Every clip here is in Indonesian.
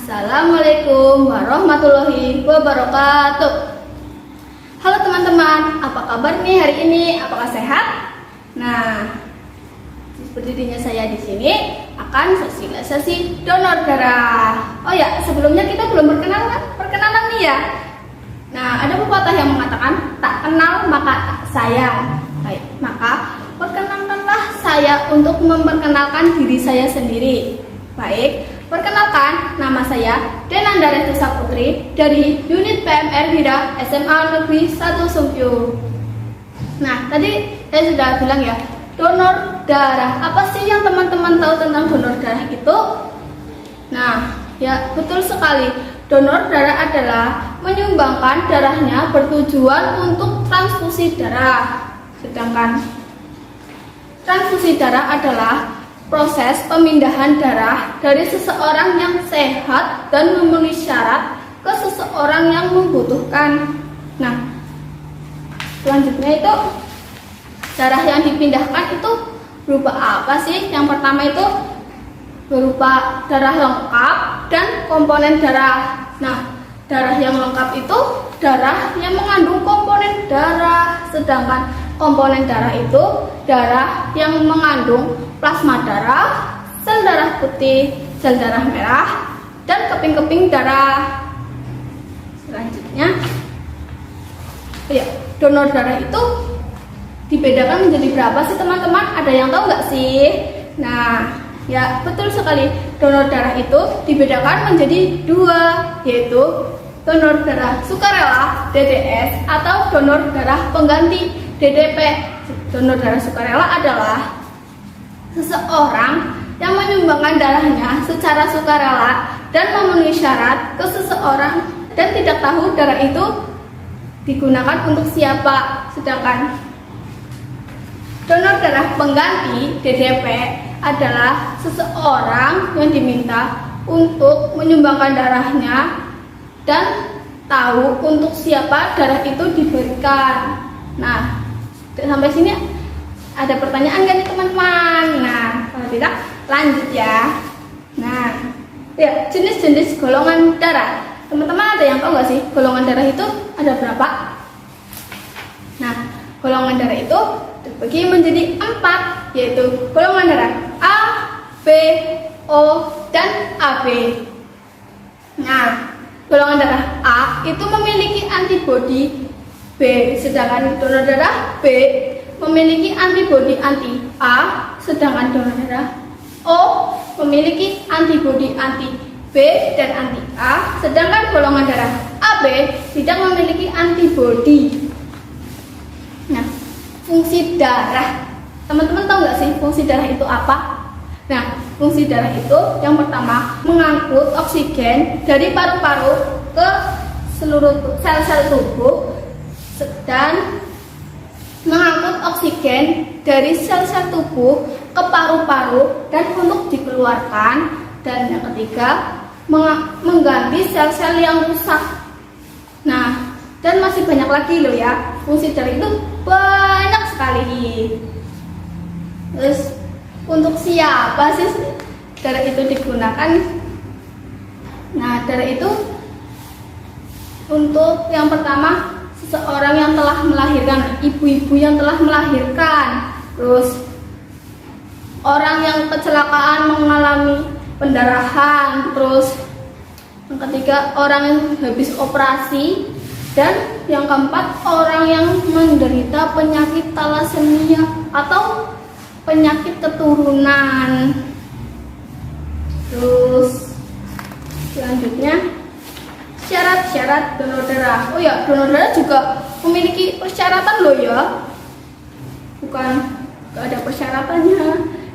Assalamualaikum warahmatullahi wabarakatuh. Halo teman-teman, apa kabar nih hari ini? Apakah sehat? Nah, sepertinya saya di sini akan sosialisasi donor darah. Oh ya, sebelumnya kita belum perkenalan nih ya. Nah, ada pepatah yang mengatakan tak kenal maka tak sayang. Baik, maka perkenalkanlah saya untuk memperkenalkan diri saya sendiri. Baik, perkenalkan, nama saya Denanda Restusa Putri dari unit PMR Wira SMA Negeri 1 Sumpyu. Nah, tadi saya sudah bilang ya, donor darah. Apa sih yang teman-teman tahu tentang donor darah itu? Nah, ya betul sekali. Donor darah adalah menyumbangkan darahnya bertujuan untuk transfusi darah. Sedangkan transfusi darah adalah proses pemindahan darah dari seseorang yang sehat dan memenuhi syarat ke seseorang yang membutuhkan. Nah, selanjutnya itu darah yang dipindahkan itu berupa apa sih? Yang pertama itu berupa darah lengkap dan komponen darah. Nah, darah yang lengkap itu darah yang mengandung komponen darah, sedangkan komponen darah itu darah yang mengandung plasma darah, sel darah putih, sel darah merah, dan keping-keping darah. Selanjutnya, donor darah itu dibedakan menjadi berapa sih teman-teman? Ada yang tahu nggak sih? Nah, ya betul sekali. Donor darah itu dibedakan menjadi dua, yaitu donor darah sukarela (DDS) atau donor darah pengganti (DDP). Donor darah sukarela adalah seseorang yang menyumbangkan darahnya secara sukarela dan memenuhi syarat ke seseorang dan tidak tahu darah itu digunakan untuk siapa. Sedangkan donor darah pengganti (DDP) adalah seseorang yang diminta untuk menyumbangkan darahnya dan tahu untuk siapa darah itu diberikan. Nah, sampai sini ada pertanyaan kan nih teman-teman? Nah, kalau tidak lanjut ya. Nah, ya jenis-jenis golongan darah. Teman-teman ada yang tahu nggak sih golongan darah itu ada berapa? Nah, golongan darah itu terbagi menjadi 4, yaitu golongan darah A, B, O, dan AB. Nah, golongan darah A itu memiliki antibodi B, sedangkan donor darah B memiliki antibodi anti A, sedangkan donor darah O memiliki antibodi anti B dan anti A, sedangkan golongan darah AB tidak memiliki antibodi. Nah, fungsi darah, teman-teman tahu nggak sih fungsi darah itu apa? Nah, fungsi darah itu yang pertama mengangkut oksigen dari paru-paru ke seluruh sel-sel tubuh dan mengangkut oksigen dari sel-sel tubuh ke paru-paru dan untuk dikeluarkan. Dan yang ketiga mengganti sel-sel yang rusak. Nah, dan masih banyak lagi loh ya, fungsi darah itu banyak sekali. Terus untuk siapa sih darah itu digunakan? Nah, darah itu untuk yang pertama seseorang yang telah melahirkan, ibu-ibu yang telah melahirkan, terus orang yang kecelakaan mengalami pendarahan, terus yang ketiga orang yang habis operasi, dan yang keempat orang yang menderita penyakit talasemia atau penyakit keturunan. Terus selanjutnya syarat-syarat donor darah. Oh ya, donor darah juga memiliki persyaratan loh ya. Bukan gak ada persyaratannya.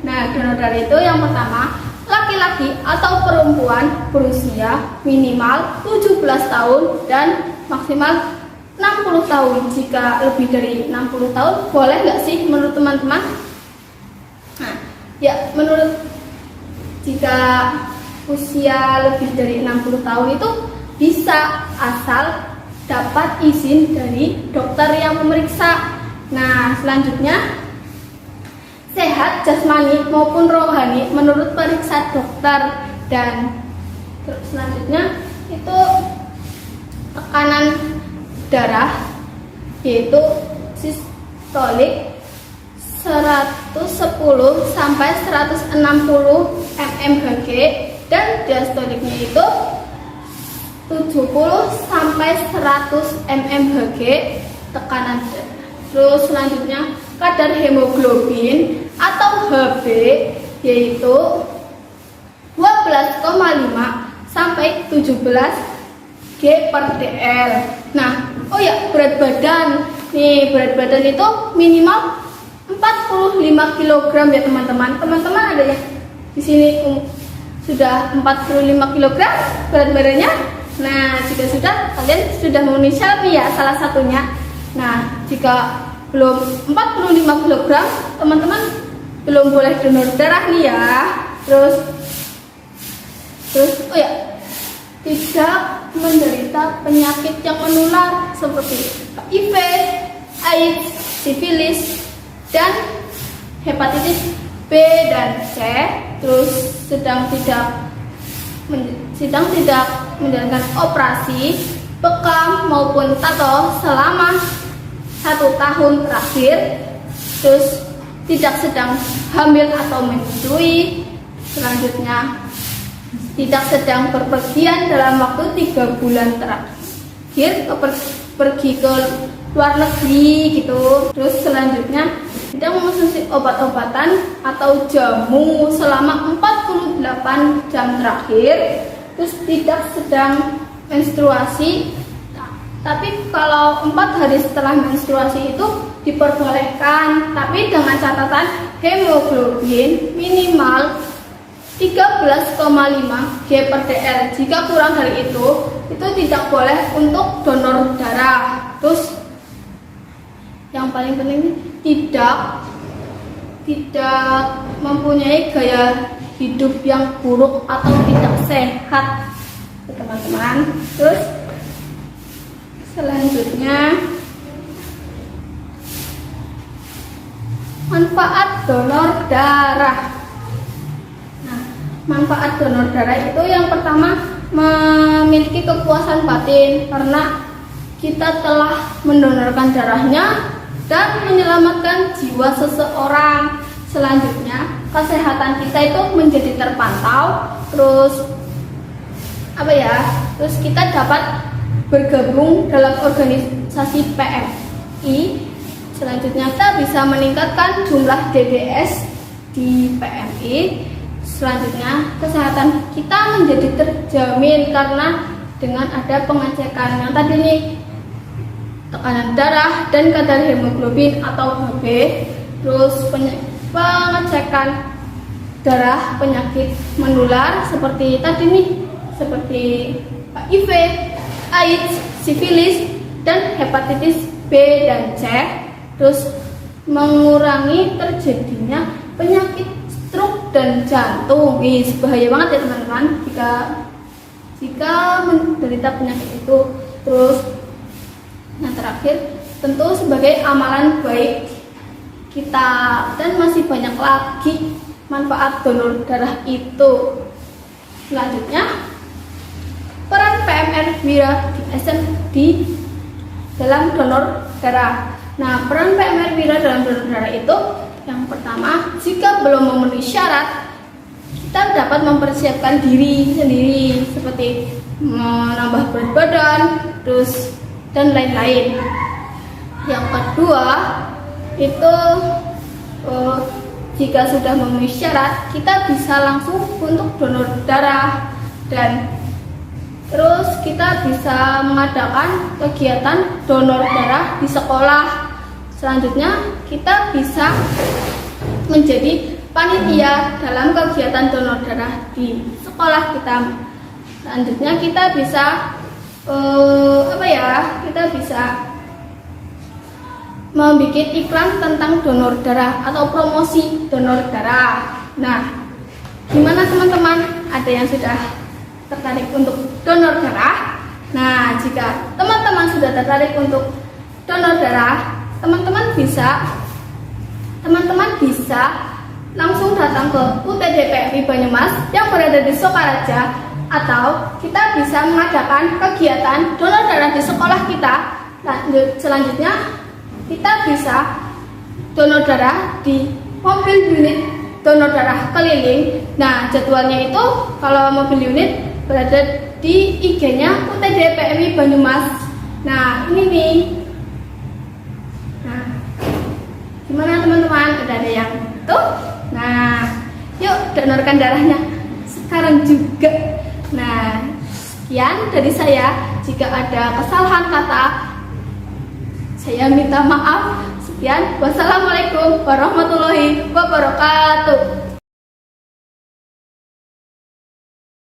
Nah, donor darah itu yang pertama, laki-laki atau perempuan berusia minimal 17 tahun dan maksimal 60 tahun. Jika lebih dari 60 tahun, boleh nggak sih menurut teman-teman? Nah, ya menurut jika usia lebih dari 60 tahun itu bisa asal dapat izin dari dokter yang memeriksa. Nah, selanjutnya sehat jasmani maupun rohani menurut periksa dokter, dan Terus selanjutnya itu tekanan darah, yaitu sistolik 110 sampai 160 mmHg, dan diastoliknya itu 70 sampai 100 mmHg tekanan darah. Terus selanjutnya kadar hemoglobin atau Hb, yaitu 12,5 sampai 17 g/dl. Nah, oh ya, berat badan. Nih, berat badan itu minimal 45 kg ya teman-teman. Teman-teman ada yang di sini sudah 45 kg berat badannya? Nah, jika sudah, kalian sudah memenuhi syarat nih ya, salah satunya. Nah, jika belum 45 kg, teman-teman belum boleh donor darah nih ya. Terus oh ya, tidak menderita penyakit yang menular seperti HIV, AIDS, sifilis, dan hepatitis B dan C. Terus sedang tidak menjalankan operasi bekam maupun tato selama 1 tahun terakhir. Terus tidak sedang hamil atau menyusui. Selanjutnya tidak sedang berpergian dalam waktu 3 bulan terakhir, pergi ke luar negeri gitu. Terus selanjutnya tidak mengonsumsi obat-obatan atau jamu selama 48 jam terakhir. Terus tidak sedang menstruasi, tapi kalau 4 hari setelah menstruasi itu diperbolehkan, tapi dengan catatan hemoglobin minimal 13,5 g/dl. Jika kurang dari itu tidak boleh untuk donor darah. Terus yang paling penting tidak mempunyai gaya hidup yang buruk atau tidak sehat, teman-teman. Terus selanjutnya manfaat donor darah. Manfaat donor darah itu yang pertama, memiliki kepuasan batin karena kita telah mendonorkan darahnya dan menyelamatkan jiwa seseorang. Selanjutnya, kesehatan kita itu menjadi terpantau. Terus terus kita dapat bergabung dalam organisasi PMI. Selanjutnya, kita bisa meningkatkan jumlah DDS di PMI. Selanjutnya, kesehatan kita menjadi terjamin karena dengan ada pengecekan yang tadi nih, tekanan darah dan kadar hemoglobin atau Hb, terus pengecekan darah penyakit menular seperti tadi nih, seperti HIV, AIDS, sifilis, dan hepatitis B dan C. Terus mengurangi terjadinya penyakit stroke dan jantung. Bahaya banget ya teman-teman jika menderita penyakit itu. Terus yang terakhir, tentu sebagai amalan baik kita, dan masih banyak lagi manfaat donor darah itu. Selanjutnya, peran PMR Wira di dalam donor darah. Nah, peran PMR Wira dalam donor darah itu, yang pertama, jika belum memenuhi syarat, kita dapat mempersiapkan diri sendiri seperti menambah berat badan, terus dan lain-lain. Yang kedua, itu jika sudah memenuhi syarat, kita bisa langsung untuk donor darah, dan terus kita bisa mengadakan kegiatan donor darah di sekolah. Selanjutnya, kita bisa menjadi panitia dalam kegiatan donor darah di sekolah kita. Selanjutnya, kita bisa kita bisa membuat iklan tentang donor darah atau promosi donor darah. Nah, gimana teman-teman? Ada yang sudah tertarik untuk donor darah? Nah, jika teman-teman sudah tertarik untuk donor darah, teman-teman bisa langsung datang ke UTD PMI Banyumas yang berada di Sokaraja Atau kita bisa mengadakan kegiatan donor darah di sekolah kita. Selanjutnya kita bisa donor darah di mobil unit donor darah keliling. Nah, jadwalnya itu kalau mobil unit berada di IG-nya UTD PMI Banyumas. Nah, ini nih. Nah, gimana teman-teman? Udah ada yang tuh? Nah, yuk donorkan darahnya sekarang juga. Nah, sekian dari saya. Jika ada kesalahan kata, saya minta maaf. Sekian, wassalamualaikum warahmatullahi wabarakatuh.